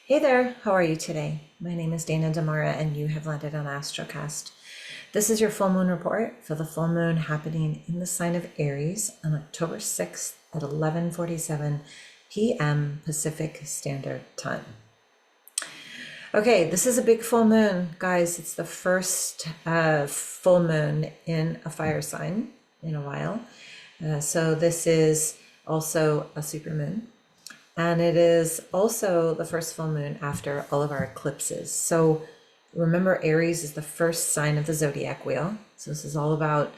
Hey there, how are you today? My name is Dana Damara and you have landed on Astrocast. This is your full moon report for the full moon happening in the sign of Aries on October 6th at 11:47 p.m. Pacific Standard Time. Okay, this is a big full moon, guys. It's the first full moon in a fire sign in a while. So this is also a super moon. And it is also the first full moon after all of our eclipses. So remember, Aries is the first sign of the zodiac wheel. So this is all about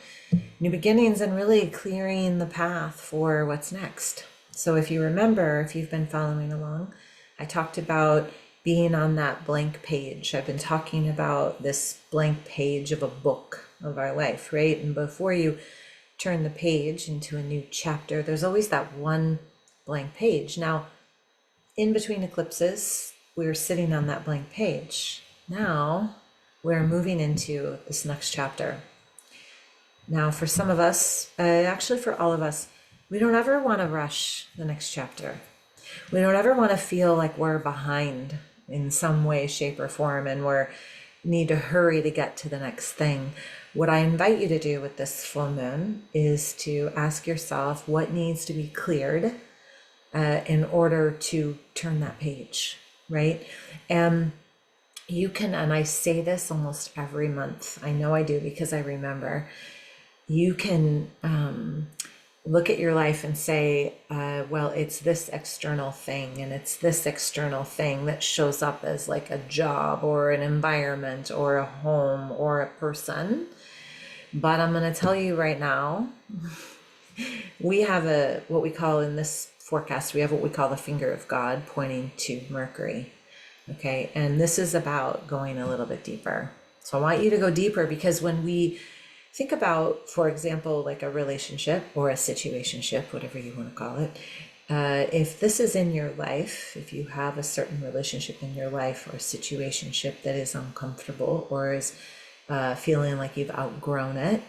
new beginnings and really clearing the path for what's next. So if you remember, if you've been following along, I talked about being on that blank page. I've been talking about this blank page of a book of our life, right? And before you turn the page into a new chapter, there's always that one blank page. Now, in between eclipses, we were sitting on that blank page. Now we're moving into this next chapter. Now, for some of us, actually for all of us, we don't ever want to rush the next chapter. We don't ever want to feel like we're behind in some way, shape, or form, and we're need to hurry to get to the next thing. What I invite you to do with this full moon is to ask yourself what needs to be cleared in order to turn that page, right? And you can, and I say this almost every month, I know I do because I remember, you can look at your life and say, well, it's this external thing and it's this external thing that shows up as like a job or an environment or a home or a person. But I'm going to tell you right now, we have what we call in this forecast, we have what we call the finger of God pointing to Mercury. Okay, and this is about going a little bit deeper. So I want you to go deeper because when we think about, for example, like a relationship or a situationship, whatever you want to call it, if this is in your life, if you have a certain relationship in your life or a situationship that is uncomfortable or is feeling like you've outgrown it,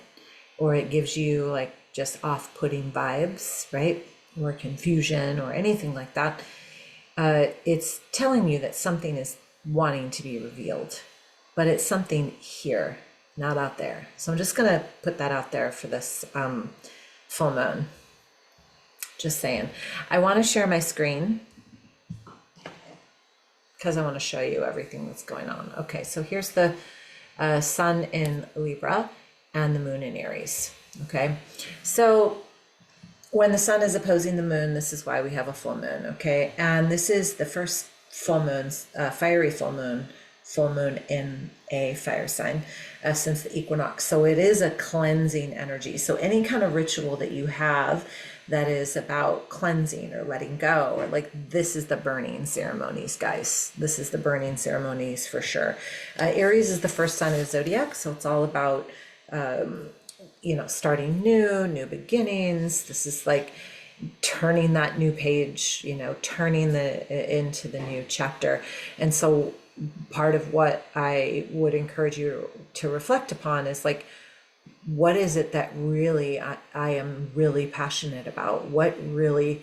or it gives you like just off-putting vibes, right? Or confusion or anything like that, it's telling you that something is wanting to be revealed, but it's something here, not out there. So I'm just going to put that out there for this full moon. Just saying. I want to share my screen because I want to show you everything that's going on. Okay, so here's the sun in Libra and the moon in Aries. Okay, so when the sun is opposing the moon, this is why we have a full moon, okay? And this is the first full moon, fiery full moon in a fire sign since the equinox. So it is a cleansing energy. So any kind of ritual that you have that is about cleansing or letting go, or like this is the burning ceremonies, guys. This is the burning ceremonies for sure. Aries is the first sign of the zodiac, so it's all about starting new beginnings. This is like turning that new page, turning into the new chapter. And so part of what I would encourage you to reflect upon is like, what is it that really I am really passionate about? What really,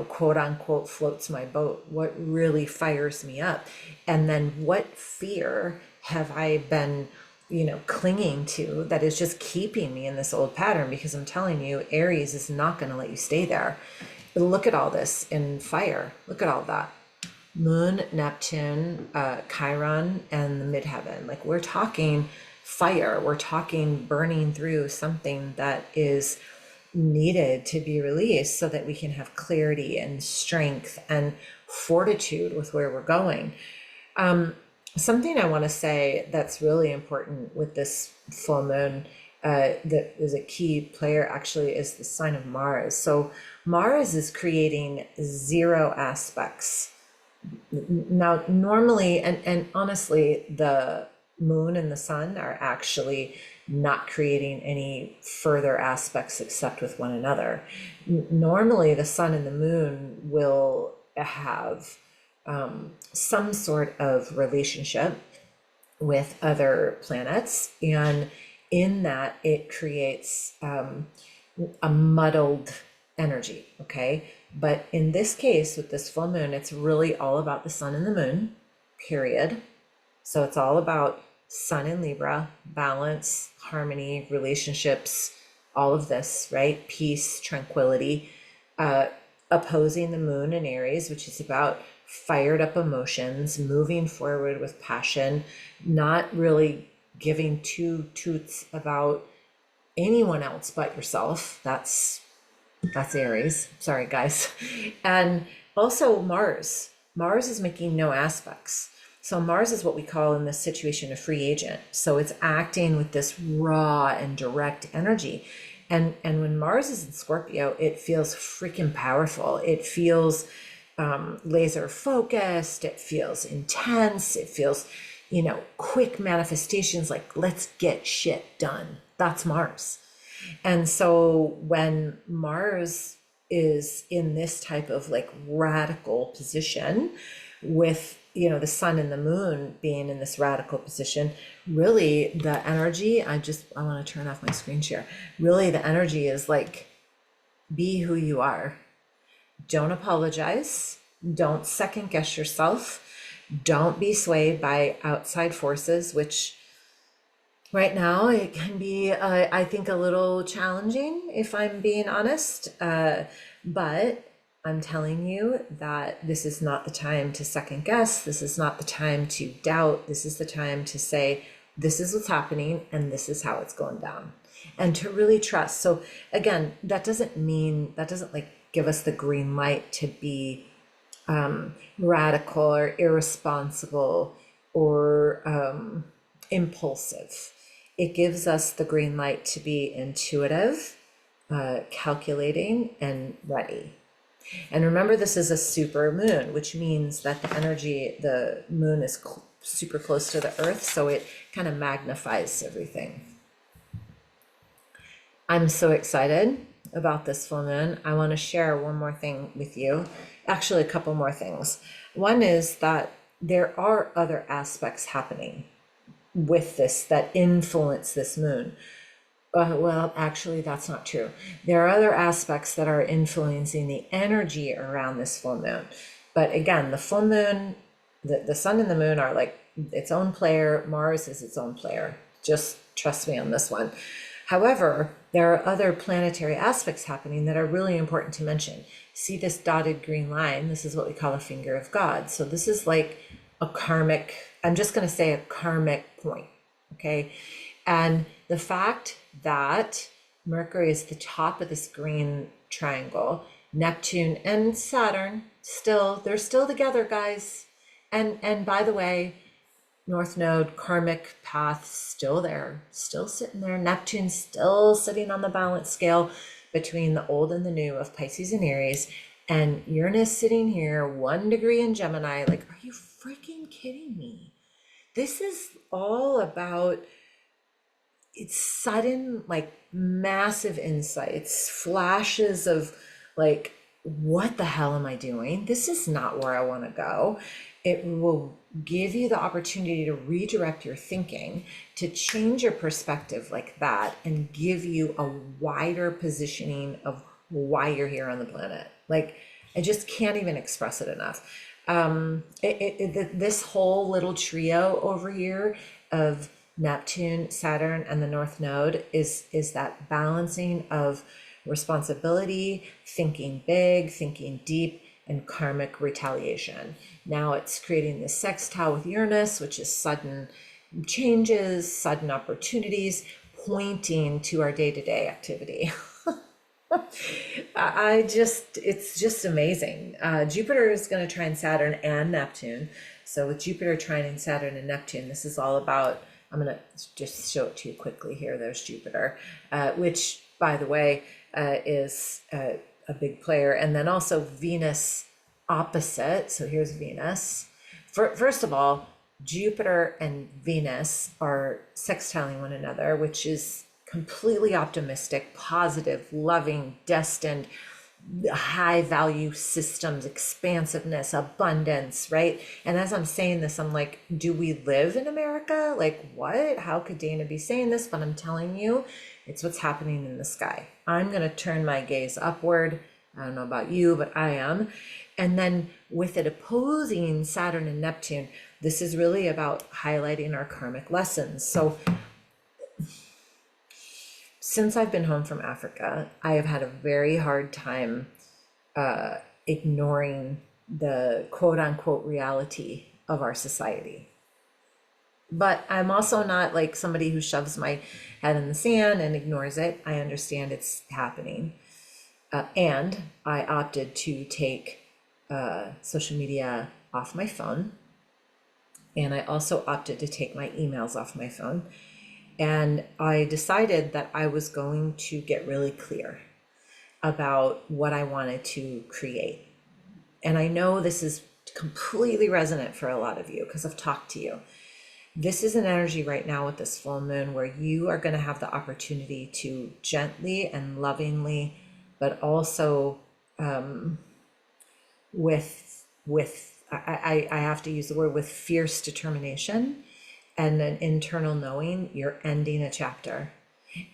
quote unquote, floats my boat? What really fires me up? And then what fear have I been clinging to that is just keeping me in this old pattern? Because I'm telling you, Aries is not going to let you stay there. Look at all this in fire. Look at all that. Moon, Neptune, Chiron, and the midheaven. Like we're talking fire. We're talking burning through something that is needed to be released so that we can have clarity and strength and fortitude with where we're going. Something I want to say that's really important with this full moon that is a key player actually is the sign of Mars. So Mars is creating zero aspects. Now, normally, and honestly, the moon and the sun are actually not creating any further aspects except with one another. Normally, the sun and the moon will have some sort of relationship with other planets, and in that it creates a muddled energy. Okay, But in this case, with this full moon, it's really all about the sun and the moon, period. So it's all about sun in Libra, balance, harmony, relationships, all of this, right? Peace, tranquility, uh, opposing the moon in Aries, which is about fired up emotions, moving forward with passion, not really giving two toots about anyone else but yourself. That's Aries. Sorry, guys. And also Mars. Mars is making no aspects. So Mars is what we call in this situation a free agent. So it's acting with this raw and direct energy. And when Mars is in Scorpio, it feels freaking powerful. It feels laser focused. It feels intense. It feels, quick manifestations, like let's get shit done. That's Mars. And so when Mars is in this type of like radical position with, the sun and the moon being in this radical position, really the energy, I want to turn off my screen share. Really the energy is like, be who you are. Don't apologize. Don't second guess yourself. Don't be swayed by outside forces, which right now it can be, I think, a little challenging, if I'm being honest. But I'm telling you that this is not the time to second guess. This is not the time to doubt. This is the time to say, this is what's happening and this is how it's going down. And to really trust. So again, that doesn't like give us the green light to be radical or irresponsible or impulsive. It gives us the green light to be intuitive, calculating, and ready. And remember, this is a super moon, which means that the moon is super close to the earth, so it kind of magnifies everything. I'm so excited about this full moon. I want to share one more thing with you. Actually, a couple more things. One is that there are other aspects happening with this that influence this moon. Well, actually, that's not true. There are other aspects that are influencing the energy around this full moon. But again, the full moon, the sun and the moon are like its own player. Mars is its own player. Just trust me on this one. However, there are other planetary aspects happening that are really important to mention. See this dotted green line? This is what we call a finger of God. So this is like a karmic, I'm just going to say a karmic point, okay? And the fact that Mercury is the top of this green triangle, Neptune and Saturn, they're still together, guys. And by the way, North Node, karmic path, still there, still sitting there. Neptune still sitting on the balance scale between the old and the new of Pisces and Aries. And Uranus sitting here, 1 degree in Gemini. Like, are you freaking kidding me? This is all about, it's sudden, like massive insights, flashes of like, what the hell am I doing? This is not where I want to go. It will give you the opportunity to redirect your thinking, to change your perspective like that, and give you a wider positioning of why you're here on the planet. Like, I just can't even express it enough. This whole little trio over here of Neptune, Saturn, and the North Node is that balancing of responsibility, thinking big, thinking deep, and karmic retaliation. Now it's creating this sextile with Uranus, which is sudden changes, sudden opportunities, pointing to our day-to-day activity. It's just amazing. Jupiter is going to trine Saturn and Neptune. So with Jupiter trining Saturn and Neptune, this is all about, I'm going to just show it to you quickly here. There's Jupiter, which, by the way, is a big player. And then also Venus opposite. So here's Venus. First of all, Jupiter and Venus are sextiling one another, which is completely optimistic, positive, loving, destined, high value systems, expansiveness, abundance, right? And as I'm saying this, I'm like, do we live in America? Like, what? How could Dana be saying this? But I'm telling you, it's what's happening in the sky. I'm going to turn my gaze upward. I don't know about you, but I am. And then with it opposing Saturn and Neptune, this is really about highlighting our karmic lessons. So since I've been home from Africa, I have had a very hard time ignoring the quote unquote reality of our society. But I'm also not like somebody who shoves my head in the sand and ignores it. I understand it's happening. And I opted to take social media off my phone. And I also opted to take my emails off my phone. And I decided that I was going to get really clear about what I wanted to create. And I know this is completely resonant for a lot of you because I've talked to you. This is an energy right now with this full moon where you are going to have the opportunity to gently and lovingly, but also I have to use the word with fierce determination and an internal knowing, you're ending a chapter.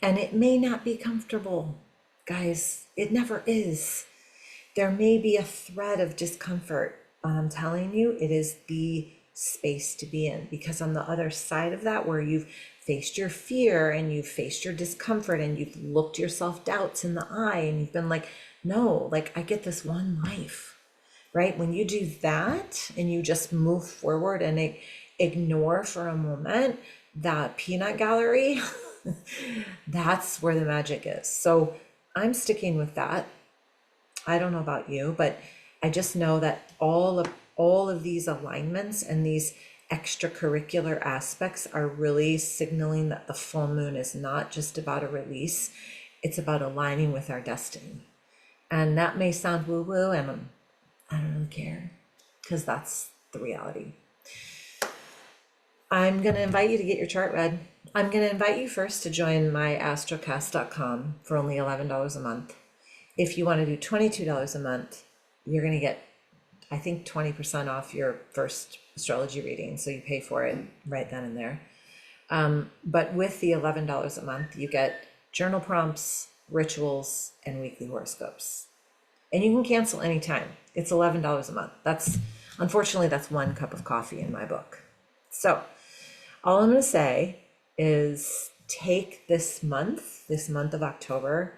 And it may not be comfortable, guys. It never is. There may be a thread of discomfort, but I'm telling you, it is the space to be in, because on the other side of that, where you've faced your fear and you've faced your discomfort and you've looked your self-doubts in the eye and you've been like, no, like I get this one life, right? When you do that and you just move forward and ignore for a moment that peanut gallery, that's where the magic is. So I'm sticking with that. I don't know about you, but I just know that all of these alignments and these extracurricular aspects are really signaling that the full moon is not just about a release, it's about aligning with our destiny. And that may sound woo-woo, and I don't really care, because that's the reality. I'm going to invite you to get your chart read. I'm going to invite you first to join my astrocast.com for only $11 a month. If you want to do $22 a month, you're going to get, I think, 20% off your first astrology reading. So you pay for it right then and there. But with the $11 a month, you get journal prompts, rituals, and weekly horoscopes. And you can cancel anytime. It's $11 a month. Unfortunately, that's one cup of coffee in my book. So all I'm going to say is take this month of October,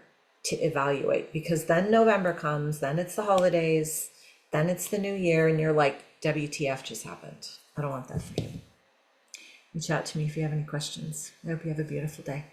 to evaluate, because then November comes, then it's the holidays, then it's the new year, and you're like, WTF just happened. I don't want that for you. Reach out to me if you have any questions. I hope you have a beautiful day.